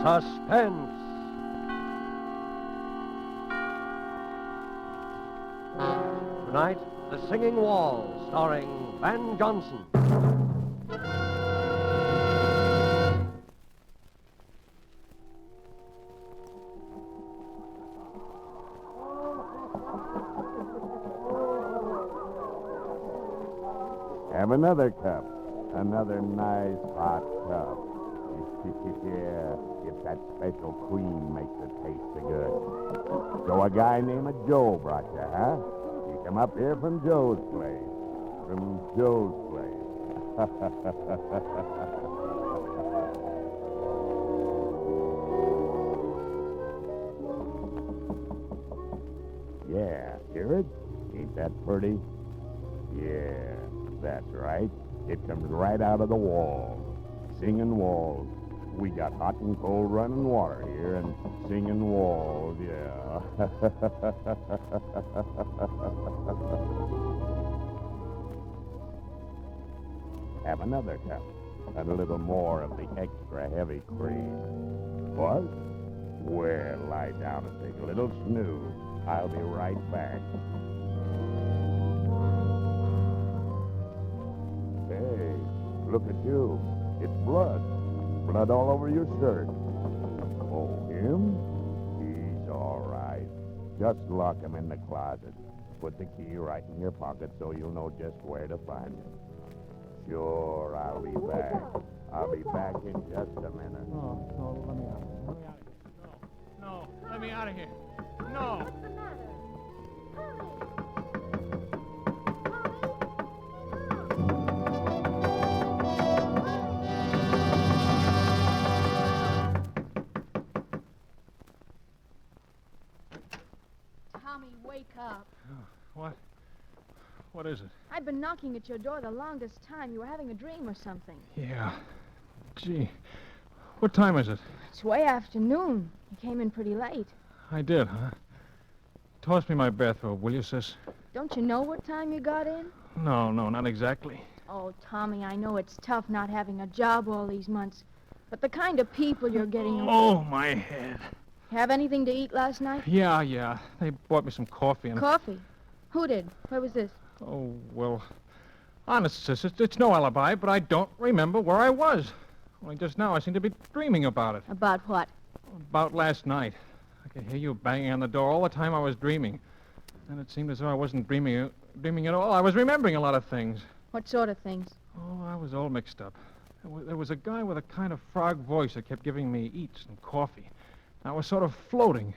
Suspense. Tonight, The Singing Wall, starring Van Johnson. Have another cup. Another nice hot cup. Yeah, if that special cream makes it taste so good. So a guy named Joe brought you, huh? You come up here from Joe's place. From Joe's place. Yeah, hear it? Ain't that pretty? Yeah, that's right. It comes right out of the walls. Singing walls. We got hot and cold running water here and singing walls, yeah. Have another cup. And a little more of the extra heavy cream. What? Well, lie down and take a little snooze. I'll be right back. Hey, look at you. It's blood. Blood all over your shirt. Oh, him? He's all right. Just lock him in the closet. Put the key right in your pocket so you'll know just where to find him. Sure, I'll be back. I'll be back in just a minute. No, let me out. No, let me out of here. No. What's the matter? Tommy, wake up. What? What is it? I've been knocking at your door the longest time. You were having a dream or something. Yeah. Gee. What time is it? It's way afternoon. You came in pretty late. I did, huh? Toss me my bathrobe, will you, sis? Don't you know what time you got in? No, not exactly. Oh, Tommy, I know it's tough not having a job all these months. But the kind of people you're getting... Oh, my head. Have anything to eat last night? Yeah. They bought me some coffee and... Coffee? Who did? Where was this? Oh, well... Honest, sis, it's no alibi, but I don't remember where I was. Only just now I seem to be dreaming about it. About what? About last night. I could hear you banging on the door all the time I was dreaming. And it seemed as though I wasn't dreaming at all. I was remembering a lot of things. What sort of things? Oh, I was all mixed up. There was a guy with a kind of frog voice that kept giving me eats and coffee. I was sort of floating.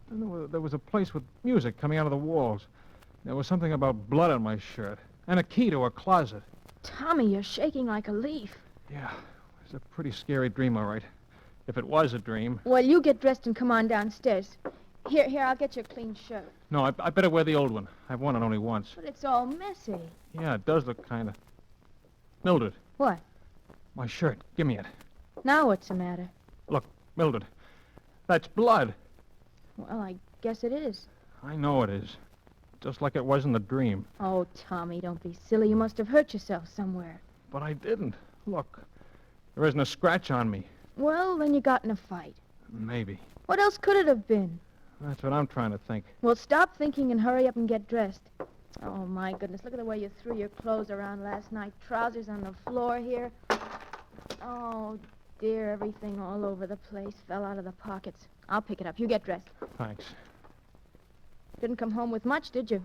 And there was a place with music coming out of the walls. There was something about blood on my shirt. And a key to a closet. Tommy, you're shaking like a leaf. Yeah, it was a pretty scary dream, all right. If it was a dream. Well, you get dressed and come on downstairs. Here, I'll get you a clean shirt. No, I better wear the old one. I've worn it only once. But it's all messy. Yeah, it does look kind of... Mildred. What? My shirt. Give me it. Now what's the matter? Look, Mildred. That's blood. Well, I guess it is. I know it is. Just like it was in the dream. Oh, Tommy, don't be silly. You must have hurt yourself somewhere. But I didn't. Look. There isn't a scratch on me. Well, then you got in a fight. Maybe. What else could it have been? That's what I'm trying to think. Well, stop thinking and hurry up and get dressed. Oh, my goodness. Look at the way you threw your clothes around last night. Trousers on the floor here. Oh, dear. Everything all over the place fell out of the pockets. I'll pick it up. You get dressed. Thanks. Didn't come home with much, did you?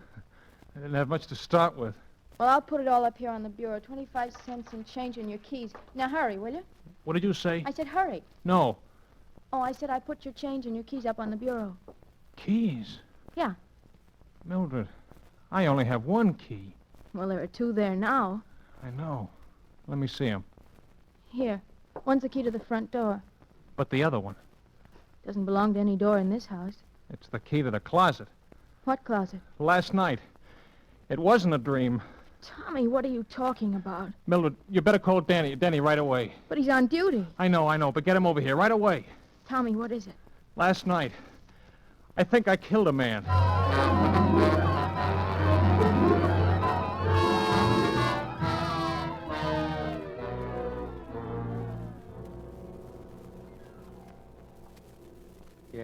I didn't have much to start with. Well, I'll put it all up here on the bureau. 25 cents and change in your keys. Now, hurry, will you? What did you say? I said hurry. No. Oh, I said I put your change and your keys up on the bureau. Keys? Yeah. Mildred, I only have one key. Well, there are two there now. I know. Let me see them. Here. One's the key to the front door. But the other one? Doesn't belong to any door in this house. It's the key to the closet. What closet? Last night. It wasn't a dream. Tommy, what are you talking about? Mildred, you better call Denny right away. But he's on duty. I know, but get him over here right away. Tommy, what is it? Last night, I think I killed a man.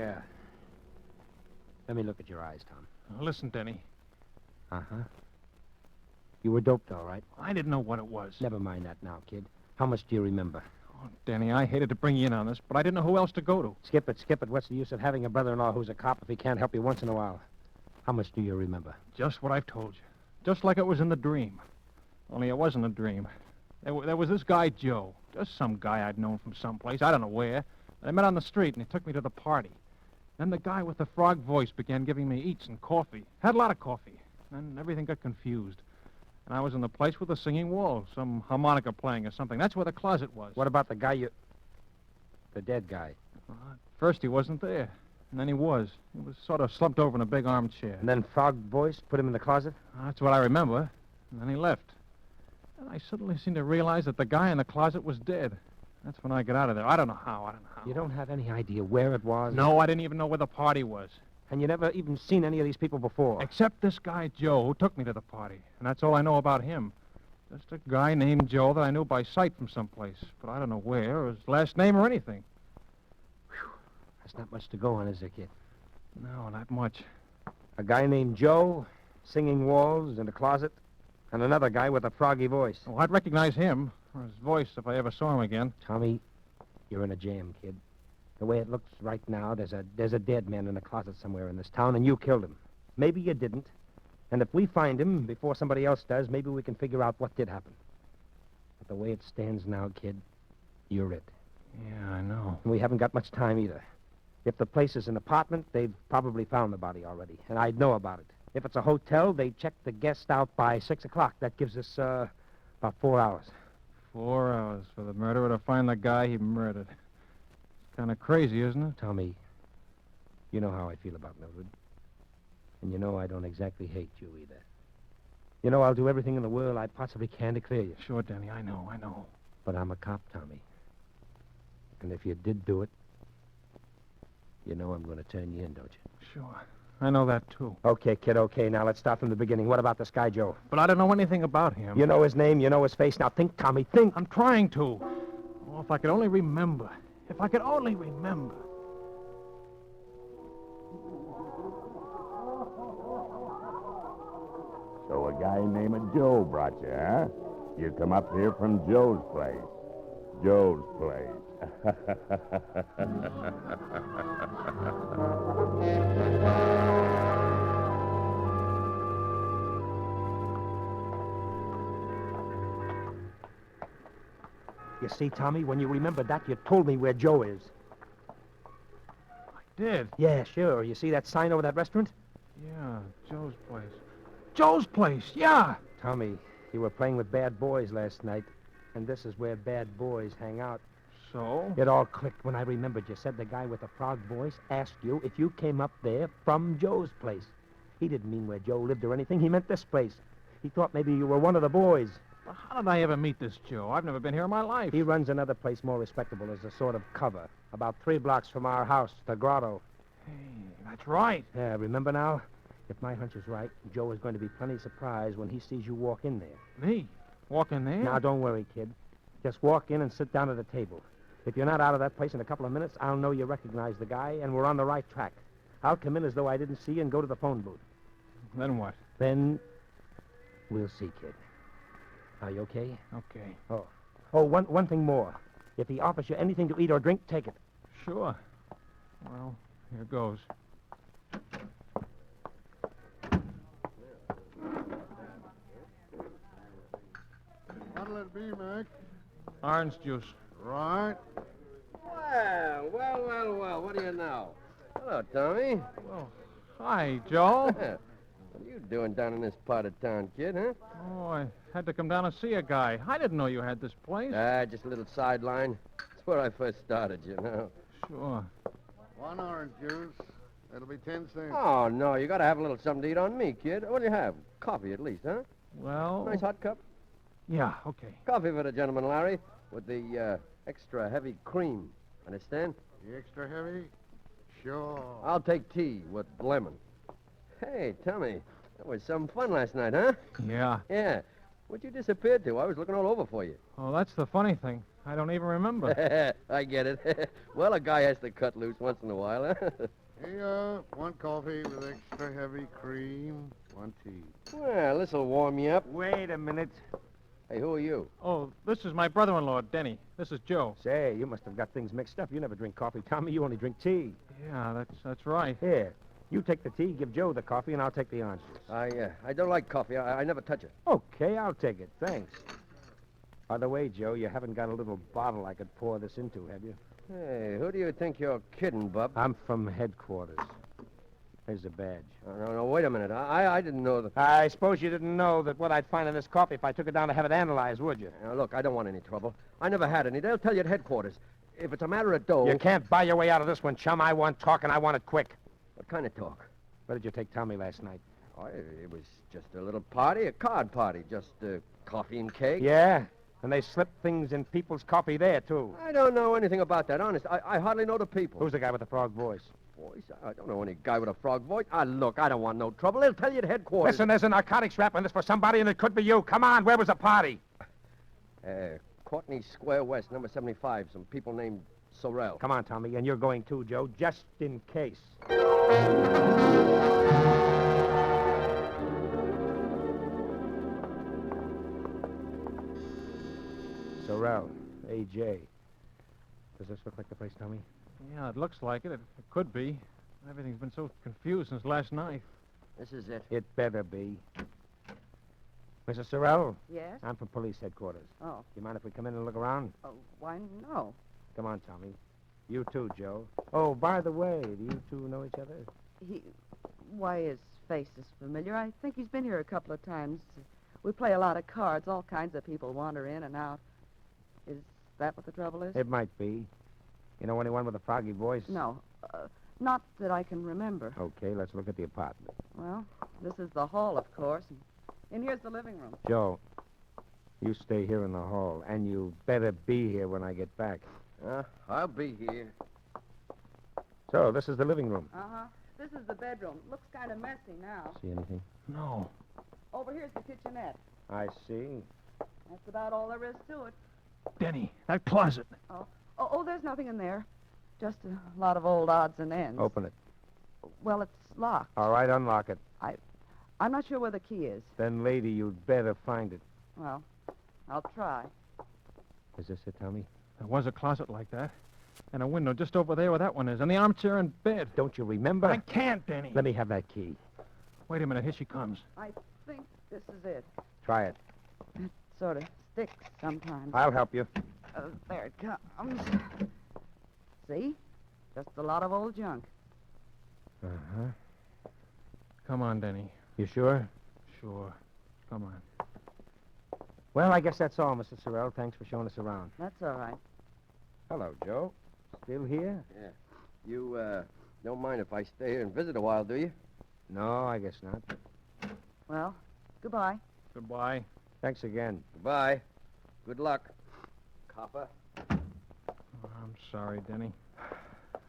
Yeah. Let me look at your eyes, Tom. Now, listen, Denny. Uh-huh. You were doped, all right. I didn't know what it was. Never mind that now, kid. How much do you remember? Oh, Denny, I hated to bring you in on this, but I didn't know who else to go to. Skip it. What's the use of having a brother-in-law who's a cop if he can't help you once in a while? How much do you remember? Just what I've told you. Just like it was in the dream. Only it wasn't a dream. There was this guy, Joe. Just some guy I'd known from someplace. I don't know where. I met on the street, and he took me to the party. Then the guy with the frog voice began giving me eats and coffee. Had a lot of coffee. Then everything got confused. And I was in the place with the singing wall, some harmonica playing or something. That's where the closet was. What about the guy the dead guy? At first he wasn't there. And then he was. He was sort of slumped over in a big armchair. And then frog voice put him in the closet? That's what I remember. And then he left. And I suddenly seemed to realize that the guy in the closet was dead. That's when I got out of there. I don't know how. You don't have any idea where it was? No, I didn't even know where the party was. And you never even seen any of these people before? Except this guy, Joe, who took me to the party. And that's all I know about him. Just a guy named Joe that I knew by sight from someplace. But I don't know where, or his last name, or anything. Whew. That's not much to go on, is there, kid? No, not much. A guy named Joe, singing walls in the closet, and another guy with a froggy voice. Oh, I'd recognize him, or his voice, if I ever saw him again. Tommy, you're in a jam, kid. The way it looks right now, there's a dead man in a closet somewhere in this town, and you killed him. Maybe you didn't. And if we find him before somebody else does, maybe we can figure out what did happen. But the way it stands now, kid, you're it. Yeah, I know. And we haven't got much time either. If the place is an apartment, they've probably found the body already, and I'd know about it. If it's a hotel, they check the guest out by 6 o'clock. That gives us, about 4 hours. 4 hours for the murderer to find the guy he murdered. Kind of crazy, isn't it? Tommy, you know how I feel about Mildred. And you know I don't exactly hate you either. You know I'll do everything in the world I possibly can to clear you. Sure, Danny, I know. But I'm a cop, Tommy. And if you did do it, you know I'm going to turn you in, don't you? Sure. I know that, too. Okay, kid, okay. Now let's start from the beginning. What about this guy, Joe? But I don't know anything about him. You know his name, you know his face. Now think, Tommy, think. I'm trying to. Oh, if I could only remember. If I could only remember. So a guy named Joe brought you, huh? You come up here from Joe's place. Joe's place. You see, Tommy, when you remembered that, you told me where Joe is. I did? Yeah, sure. You see that sign over that restaurant? Yeah, Joe's place. Joe's place, yeah! Tommy, you were playing with bad boys last night, and this is where bad boys hang out. So? It all clicked when I remembered you said the guy with the frog voice asked you if you came up there from Joe's place. He didn't mean where Joe lived or anything. He meant this place. He thought maybe you were one of the boys. Well, how did I ever meet this Joe? I've never been here in my life. He runs another place more respectable as a sort of cover, about 3 blocks from our house, the Grotto. Hey, that's right. Yeah, remember now? If my hunch is right, Joe is going to be plenty surprised when he sees you walk in there. Me? Walk in there? Now, don't worry, kid. Just walk in and sit down at the table. If you're not out of that place in a couple of minutes, I'll know you recognize the guy, and we're on the right track. I'll come in as though I didn't see you and go to the phone booth. Then what? Then we'll see, kid. Are you okay? Okay. Oh, one thing more. If he offers you anything to eat or drink, take it. Sure. Well, here goes. What'll it be, Mac? Orange juice. Right. Well, what do you know? Hello, Tommy. Oh, hi, Joe. What are you doing down in this part of town, kid, huh? Oh, I had to come down and see a guy. I didn't know you had this place. Just a little sideline. It's where I first started, you know. Sure. 1 orange juice. That'll be 10 cents. Oh, no, you gotta have a little something to eat on me, kid. What do you have? Coffee, at least, huh? Well... Nice hot cup? Yeah, okay. Coffee for the gentleman, Larry, with the, extra heavy cream. Understand? The extra heavy? Sure. I'll take tea with lemon. Hey, Tommy, that was some fun last night, huh? Yeah. Yeah. Where'd you disappear to? I was looking all over for you. Oh, that's the funny thing. I don't even remember. I get it. Well, a guy has to cut loose once in a while, huh? Here, one coffee with extra heavy cream, one tea. Well, this'll warm you up. Wait a minute. Hey, who are you? Oh, this is my brother-in-law, Denny. This is Joe. Say, you must have got things mixed up. You never drink coffee, Tommy. You only drink tea. Yeah, that's right. Here, you take the tea, give Joe the coffee, and I'll take the orange juice. I don't like coffee. I never touch it. Okay, I'll take it. Thanks. By the way, Joe, you haven't got a little bottle I could pour this into, have you? Hey, who do you think you're kidding, Bub? I'm from headquarters. Here's the badge. Oh, no, wait a minute. I didn't know that. I suppose you didn't know that what I'd find in this coffee if I took it down to have it analyzed, would you? Now, look, I don't want any trouble. I never had any. They'll tell you at headquarters. If it's a matter of dough... You can't buy your way out of this one, chum. I want talk, and I want it quick. What kind of talk? Where did you take Tommy last night? Oh, it was just a little party, a card party. Just coffee and cake. Yeah? And they slip things in people's coffee there, too. I don't know anything about that, honest. I hardly know the people. Who's the guy with the frog voice? Voice? I don't know any guy with a frog voice. Look, I don't want no trouble. They'll tell you at headquarters. Listen, there's a narcotics rap on this for somebody, and it could be you. Come on, where was the party? Courtney Square West, number 75. Some people named Sorrell. Come on, Tommy, and you're going too, Joe, just in case. Sorrell, A.J. Does this look like the place, Tommy? Yeah, it looks like it. It could be. Everything's been so confused since last night. This is it. It better be. Mrs. Sorrell, Yes? I'm from police headquarters. Oh, Do you mind if we come in and look around? why, no. Come on, Tommy. You too, Joe. Oh, by the way, do you two know each other? Why, his face is familiar. I think he's been here a couple of times. We play a lot of cards. All kinds of people wander in and out. Is that what the trouble is? It might be. You know anyone with a froggy voice? No, not that I can remember. Okay, let's look at the apartment. Well, this is the hall, of course. And here's the living room. Joe, you stay here in the hall, and you better be here when I get back. I'll be here. So, this is the living room. Uh-huh. This is the bedroom. Looks kind of messy now. See anything? No. Over here's the kitchenette. I see. That's about all there is to it. Denny, that closet. Oh, there's nothing in there. Just a lot of old odds and ends. Open it. Well, it's locked. All right, unlock it. I'm not sure where the key is. Then, lady, you'd better find it. Well, I'll try. Is this it, Tommy? There was a closet like that. And a window just over there where that one is. And the armchair and bed. Don't you remember? I can't, Denny. Let me have that key. Wait a minute. Here she comes. I think this is it. Try it. It sort of sticks sometimes. I'll help you. There it comes. See? Just a lot of old junk. Uh-huh. Come on, Denny. You sure? Sure. Come on. Well, I guess that's all, Mrs. Sorrell. Thanks for showing us around. That's all right. Hello, Joe. Still here? Yeah. You, don't mind if I stay here and visit a while, do you? No, I guess not. Well, goodbye. Goodbye. Thanks again. Goodbye. Good luck. Copper. Oh, I'm sorry, Denny.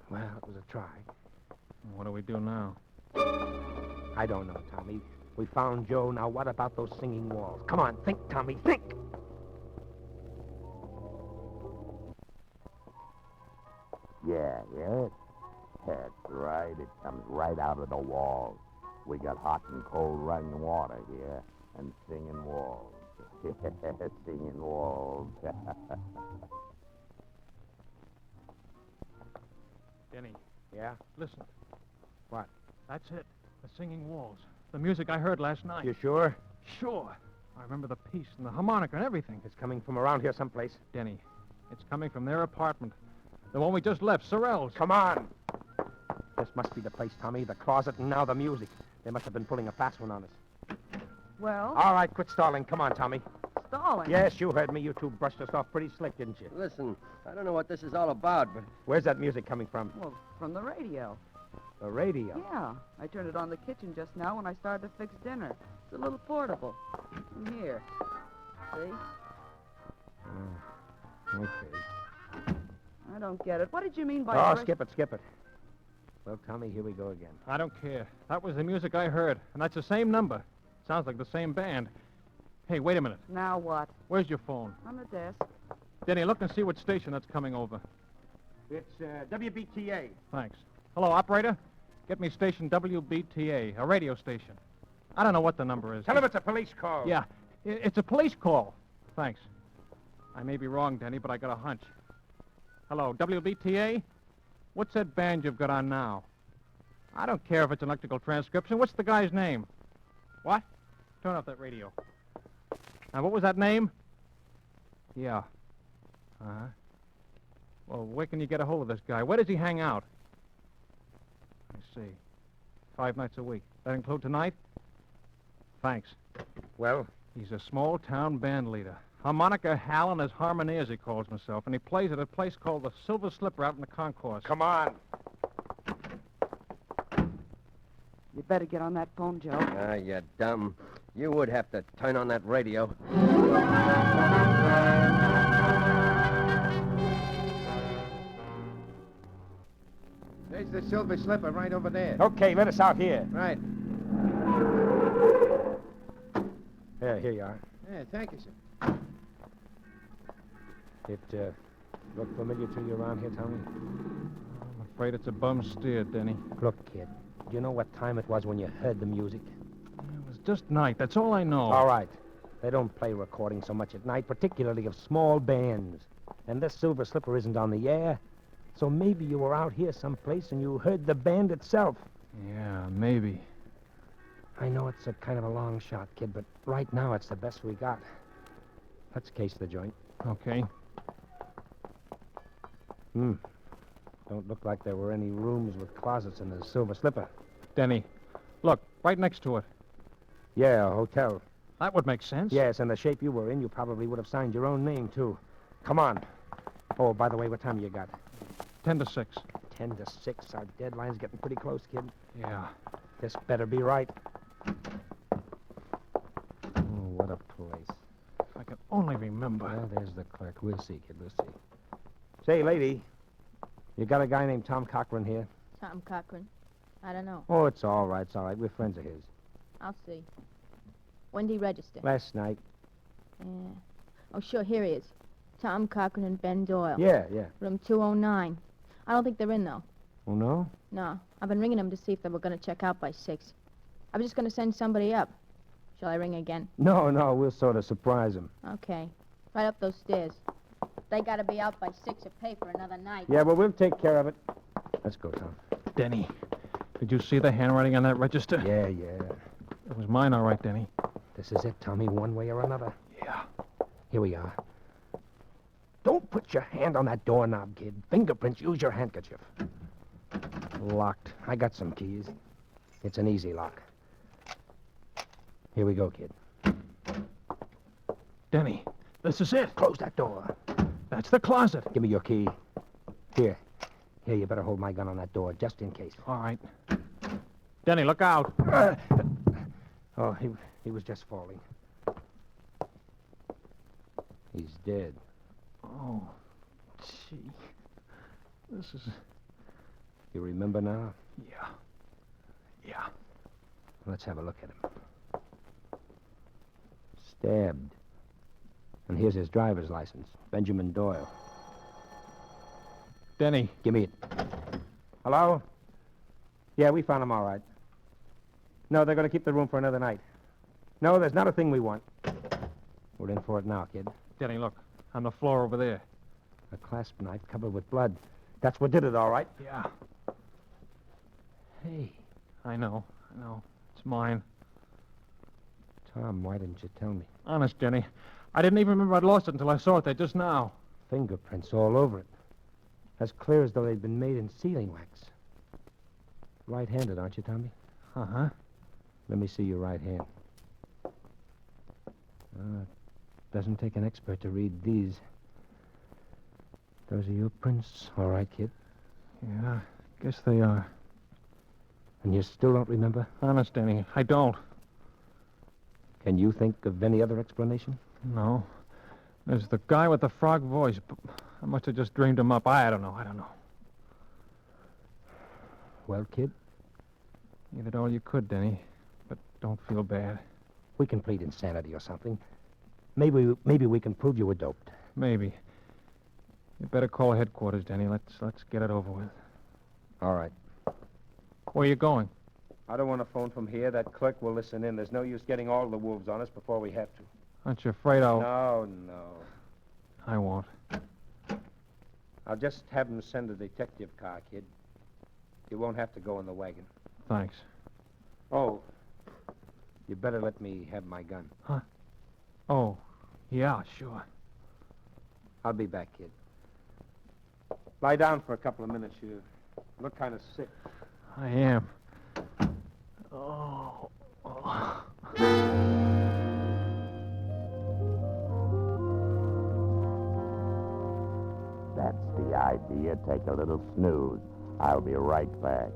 Well, it was a try. What do we do now? I don't know, Tommy. We found Joe. Now, what about those singing walls? Come on, think, Tommy, think! Yeah. That's right. It comes right out of the walls. We got hot and cold running water here and singing walls. Singing walls. Denny, Yeah? listen. What? That's it. The singing walls. The music I heard last night. You sure? Sure. I remember the piece and the harmonica and everything. It's coming from around here someplace. Denny, it's coming from their apartment. The one we just left, Sorrell's. Come on! This must be the place, Tommy. The closet and now the music. They must have been pulling a fast one on us. Well, All right, quit stalling. Come on, Tommy. stalling. Yes, you heard me. You two brushed us off pretty slick, didn't you? Listen, I don't know what this is all about, but Where's that music coming from? Well, from the radio. The radio. Yeah. I turned it on the kitchen just now when I started to fix dinner. It's a little portable. Here. See? Okay. I don't get it. What did you mean by... Oh, brush- skip it. Well, Tommy, here we go again. I don't care. That was the music I heard, and that's the same number. Sounds like the same band. Hey, wait a minute. Now what? Where's your phone? On the desk. Denny, look and see what station that's coming over. It's WBTA. Thanks. Hello, operator. Get me station WBTA, a radio station. I don't know what the number is. Tell him it's a police call. Yeah, it's a police call. Thanks. I may be wrong, Denny, but I got a hunch. Hello, WBTA? What's that band you've got on now? I don't care if it's an electrical transcription. What's the guy's name? What? Turn off that radio. Now, what was that name? Yeah. Uh-huh. Well, where can you get a hold of this guy? Where does he hang out? I see. 5 nights a week. That include tonight? Thanks. Well? He's a small-town band leader. Harmonica Hal and his Harmoniers, he calls himself, and he plays at a place called the Silver Slipper out in the concourse. Come on. You better get on that phone, Joe. Ah, you dumb. You would have to turn on that radio. There's the Silver Slipper right over there. Okay, let us out here. Right. Yeah, here you are. Yeah, thank you, sir. It, look familiar to you around here, Tommy? I'm afraid it's a bum steer, Denny. Look, kid, do you know what time it was when you heard the music? It was just night. That's all I know. All right. They don't play recordings so much at night, particularly of small bands. And this Silver Slipper isn't on the air. So maybe you were out here someplace and you heard the band itself. Yeah, maybe. I know it's a kind of a long shot, kid, but right now it's the best we got. Let's case the joint. Okay. Don't look like there were any rooms with closets in the Silver Slipper. Denny, look, right next to it. Yeah, a hotel. That would make sense. Yes, and the shape you were in, you probably would have signed your own name, too. Come on. Oh, by the way, what time you got? 10 to 6. 10 to 6. Our deadline's getting pretty close, kid. Yeah. This better be right. Oh, what a place. If I could only remember. Well, there's the clerk. We'll see, kid. We'll see. Say, lady, you got a guy named Tom Cochran here? Tom Cochran. I don't know. Oh, it's all right. It's all right. We're friends of his. I'll see. When did he register? Last night. Yeah. Oh, sure, here he is. Tom Cochran and Ben Doyle. Yeah. Room 209. I don't think they're in, though. Oh, no? No. I've been ringing them to see if they were going to check out by 6. I was just going to send somebody up. Shall I ring again? No. We'll sort of surprise him. Okay. Right up those stairs. They got to be out by 6 or pay for another night. Yeah, well, we'll take care of it. Let's go, Tom. Denny, did you see the handwriting on that register? Yeah. It was mine, all right, Denny. This is it, Tommy, one way or another. Yeah. Here we are. Don't put your hand on that doorknob, kid. Fingerprints, use your handkerchief. Locked. I got some keys. It's an easy lock. Here we go, kid. Denny, this is it. Close that door. That's the closet. Give me your key. Here, you better hold my gun on that door, just in case. All right. Denny, look out. Oh, he was just falling. He's dead. Oh, gee. This is... You remember now? Yeah. Let's have a look at him. Stabbed. And here's his driver's license. Benjamin Doyle. Denny. Give me it. Hello? Yeah, we found him all right. No, they're going to keep the room for another night. No, there's not a thing we want. We're in for it now, kid. Denny, look. On the floor over there. A clasp knife covered with blood. That's what did it, all right. Yeah. Hey, I know. It's mine. Tom, why didn't you tell me? Honest, Denny. I didn't even remember I'd lost it until I saw it there just now. Fingerprints all over it. As clear as though they'd been made in sealing wax. Right-handed, aren't you, Tommy? Uh-huh. Let me see your right hand. Doesn't take an expert to read these. Those are your prints, all right, kid? Yeah, guess they are. And you still don't remember? Honest, Denny, I don't. Can you think of any other explanation? No. There's the guy with the frog voice. I must have just dreamed him up. I don't know. Well, kid, You did all you could, Denny. But don't feel bad. we can plead insanity or something. Maybe we can prove you were doped. Maybe. You better call headquarters, Denny. Let's get it over with. All right. Where you going? I don't want to phone from here. That clerk will listen in. There's no use getting all the wolves on us before we have to. Aren't you afraid I'll... No. I won't. I'll just have him send a detective car, kid. You won't have to go in the wagon. Thanks. Oh, you better let me have my gun. Huh? Oh, yeah, sure. I'll be back, kid. Lie down for a couple of minutes. You look kind of sick. I am. Oh. That's the idea. Take a little snooze. I'll be right back.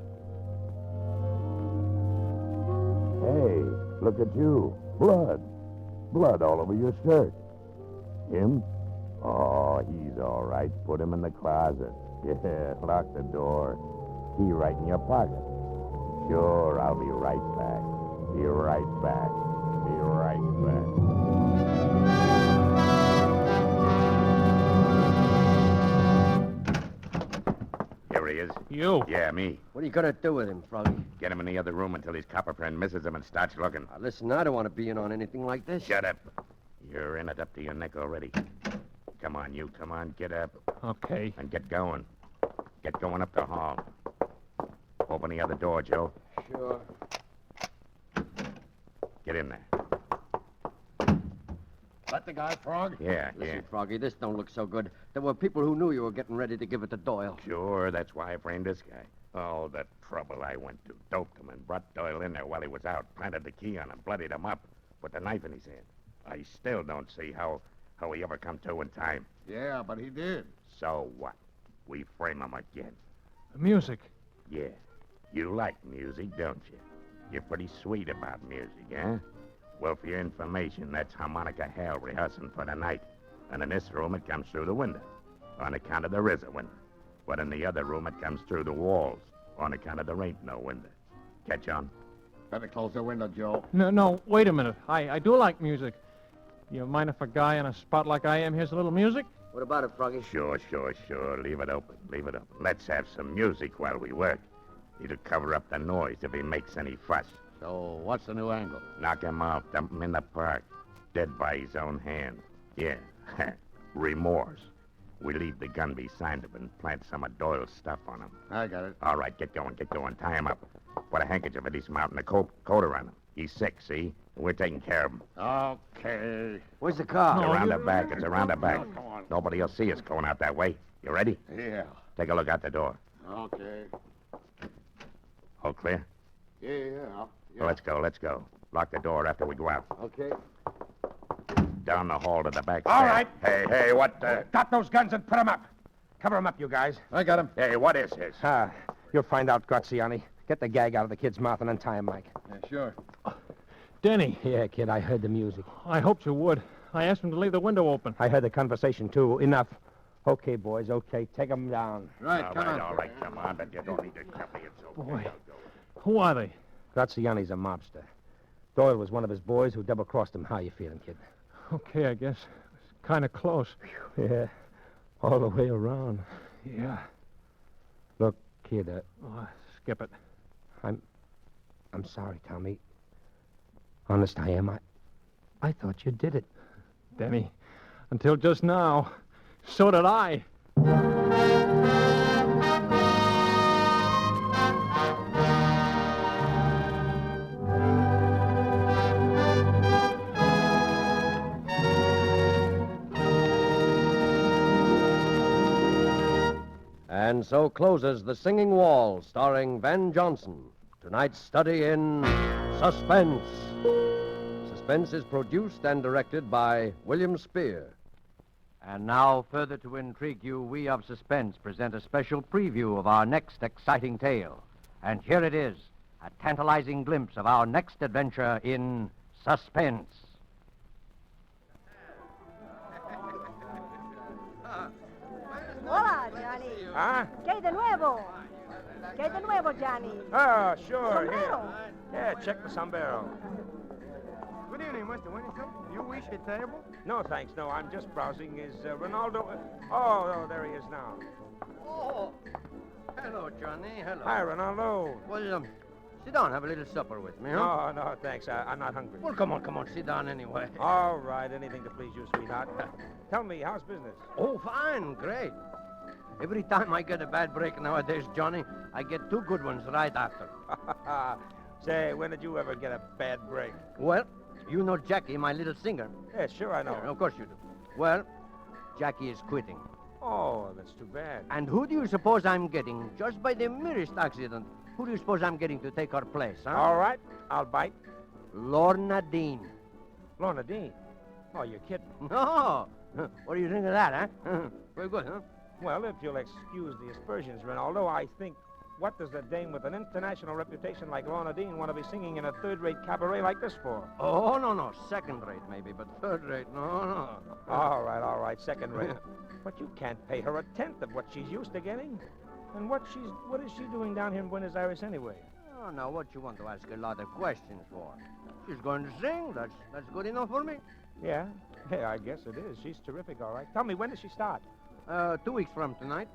Hey, look at you. Blood. Blood all over your shirt. Him? Oh, he's all right. Put him in the closet. Yeah, lock the door. Key right in your pocket. Sure, I'll be right back. Be right back. Be right back. Here he is. You. Yeah, me. What are you going to do with him, Froggy? Get him in the other room until his copper friend misses him and starts looking. Now, listen, I don't want to be in on anything like this. Shut up. You're in it up to your neck already. Come on, you. Come on. Get up. Okay. And get going. Get going up the hall. Open the other door, Joe. Sure. Get in there. Let the guy, Frog? Yeah, Listen, Froggy, this don't look so good. There were people who knew you were getting ready to give it to Doyle. Sure, that's why I framed this guy. Oh, the trouble I went to. Doped him and brought Doyle in there while he was out. Planted the key on him, bloodied him up, put the knife in his hand. I still don't see how he ever come to in time. Yeah, but he did. So what? We frame him again. The music. Yeah. You like music, don't you? You're pretty sweet about music, eh? Well, for your information, that's harmonica hell rehearsing for tonight. And in this room, it comes through the window. On account of there is a window. But in the other room, it comes through the walls. On account of there ain't no window. Catch on? Better close the window, Joe. No, wait a minute. I do like music. You mind if a guy in a spot like I am hears a little music? What about it, Froggy? Sure. Leave it open. Let's have some music while we work. It'll cover up the noise if he makes any fuss. So, what's the new angle? Knock him off, dump him in the park. Dead by his own hand. Yeah. Remorse. We leave the gun beside him and plant some of Doyle's stuff on him. I got it. All right, get going. Tie him up. Put a handkerchief at his mouth and a coat around him. He's sick, see? We're taking care of him. Okay. Where's the car? Around the back. It's around the back. Come on. Nobody will see us going out that way. You ready? Yeah. Take a look out the door. Okay. All clear? Yeah. Well, let's go. Lock the door after we go out. Okay. Down the hall to the back. All stairs. right. Hey, what? Got those guns and put them up. Cover them up, you guys. I got him. Hey, what is this? You'll find out, Graziani. Get the gag out of the kid's mouth and untie him, Mike. Yeah, sure. Denny, Yeah, kid, I heard the music. I hoped you would. I asked him to leave the window open. I heard the conversation, too. Enough. Okay, boys, okay. Take him down. Right, All right, come on, but you don't need to tell me it's okay. Boy. Who are they? Graziani's a mobster. Doyle was one of his boys who double-crossed him. How you feeling, kid? Okay, I guess. It's kind of close. Yeah, all the way around. Yeah. Look, kid, Skip it. I'm sorry, Tommy. Honest, I am. I thought you did it. Denny, until just now, so did I. And so closes The Singing Wall, starring Van Johnson. Tonight's study in Suspense. Suspense is produced and directed by William Spear. And now, further to intrigue you, we of Suspense present a special preview of our next exciting tale. And here it is, a tantalizing glimpse of our next adventure in Suspense. Hola, Johnny. Huh? ¿Qué hay de nuevo? ¿Qué hay de nuevo, Johnny? Oh, sure. Sombrero. Yeah, check the sombrero. Good evening, Mr. Whittington. You wish a table? No, thanks. No, I'm just browsing. Is Ronaldo... Oh, there he is now. Oh, hello, Johnny. Hello. Hi, Ronaldo. Well, sit down. Have a little supper with me, huh? No, thanks. I'm not hungry. Well, come on. Sit down anyway. All right, anything to please you, sweetheart. Tell me, how's business? Oh, fine. Great. Every time I get a bad break nowadays, Johnny, I get 2 good ones right after. Say, when did you ever get a bad break? Well, you know Jackie, my little singer. Yeah, sure, I know. Yeah, of course you do. Well, Jackie is quitting. Oh, that's too bad. And who do you suppose I'm getting? Just by the merest accident. Who do you suppose I'm getting to take her place, huh? All right, I'll bite. Lorna Dean. Lorna Dean? Oh, you're kidding. No. What do you think of that, huh? Very good, huh? Well, if you'll excuse the aspersions, Ronaldo, I think, what does a dame with an international reputation like Lorna Dean want to be singing in a third-rate cabaret like this for? Oh, no. Second-rate, maybe, but third-rate, no. All right, second-rate. But you can't pay her a tenth of what she's used to getting. And what is she doing down here in Buenos Aires anyway? Oh, now, what you want to ask a lot of questions for? She's going to sing. That's good enough for me. Yeah, I guess it is. She's terrific, all right. Tell me, when does she start? 2 weeks from tonight.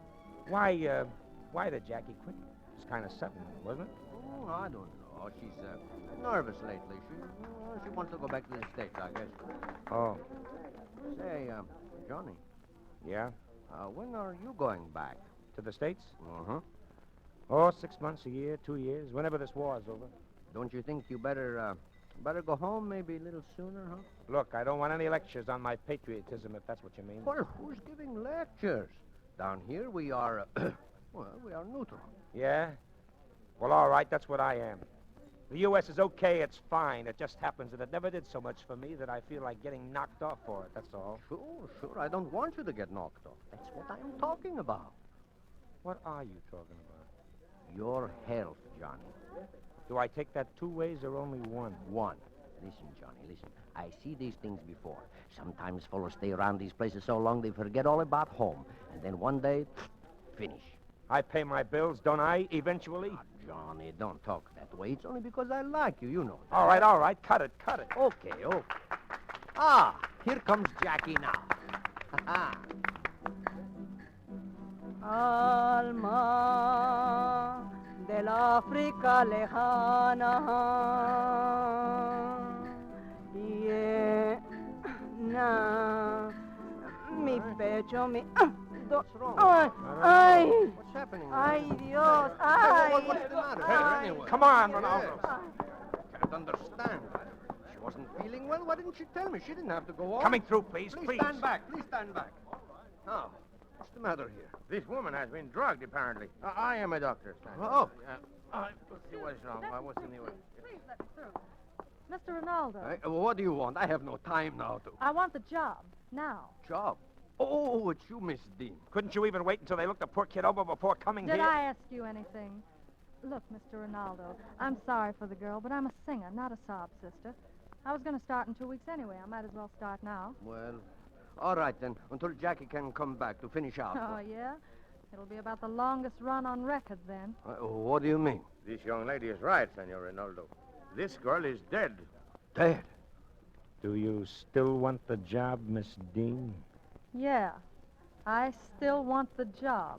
Why did Jackie quit? It's kind of sudden, wasn't it? Oh, I don't know. She's nervous lately. She wants to go back to the States, I guess. Oh. Say, Johnny. Yeah? When are you going back? To the States? Uh-huh. Oh, 6 months, a year, 2 years, whenever this war's over. Don't you think you better go home maybe a little sooner, huh? Look, I don't want any lectures on my patriotism, if that's what you mean. Well, who's giving lectures? Down here we are, we are neutral. Yeah? Well, all right, that's what I am. The U.S. is okay, it's fine. It just happens that it never did so much for me that I feel like getting knocked off for it, that's all. Sure. I don't want you to get knocked off. That's what I'm talking about. What are you talking about? Your health, Johnny. Do I take that 2 ways or only one? One. Listen, Johnny, listen. I see these things before. Sometimes fellows stay around these places so long they forget all about home. And then one day, finish. I pay my bills, don't I, eventually? Ah, Johnny, don't talk that way. It's only because I like you, you know that. All right. Cut it. Okay. Ah, here comes Jackie now. Alma del África lejana, llena mi pecho, mi... What's wrong? Ay, What's happening? ay, Dios, ay. What's the matter? Ay. Anyway. Come on, Ronaldo. Can't understand. She wasn't feeling well. Why didn't she tell me? She didn't have to go on. Coming through, please. Please stand back. Oh, what's the matter here? This woman has been drugged, apparently. I am a doctor. Oh. Let's see what's wrong. What's in the way? Please let me through. Mr. Ronaldo, What do you want? I have no time now to... I want the job. Now. Job? Oh, it's you, Miss Dean. Couldn't you even wait until they looked the poor kid over before coming Did here? I ask you anything? Look, Mr. Ronaldo, I'm sorry for the girl, but I'm a singer, not a sob sister. I was going to start in 2 weeks anyway. I might as well start now. Well, all right then, until Jackie can come back to finish out. Oh, yeah? It'll be about the longest run on record then. What do you mean? This young lady is right, Senor Rinaldo. This girl is dead. Dead? Do you still want the job, Miss Dean? Yeah, I still want the job.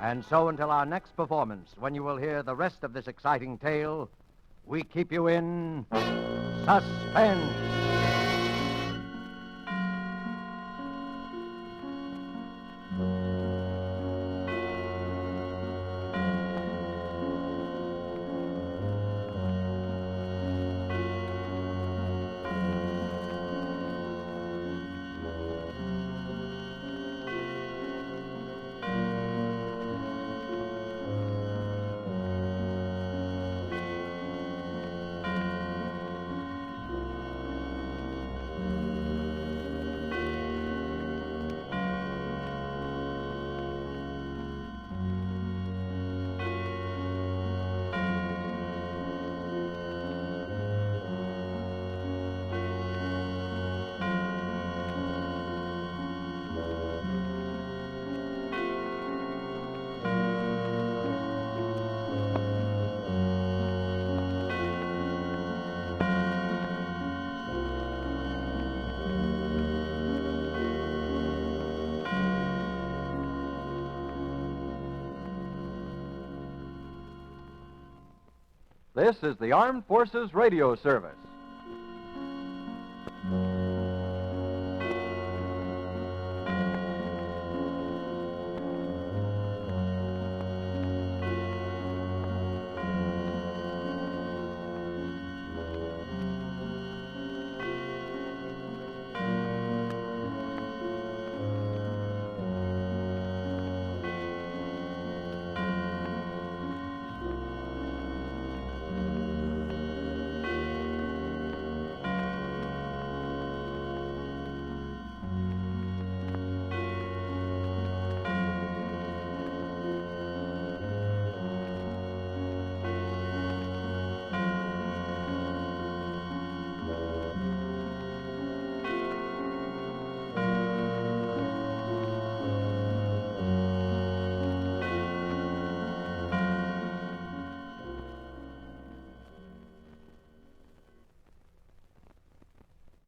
And so until our next performance, when you will hear the rest of this exciting tale, we keep you in suspense. This is the Armed Forces Radio Service.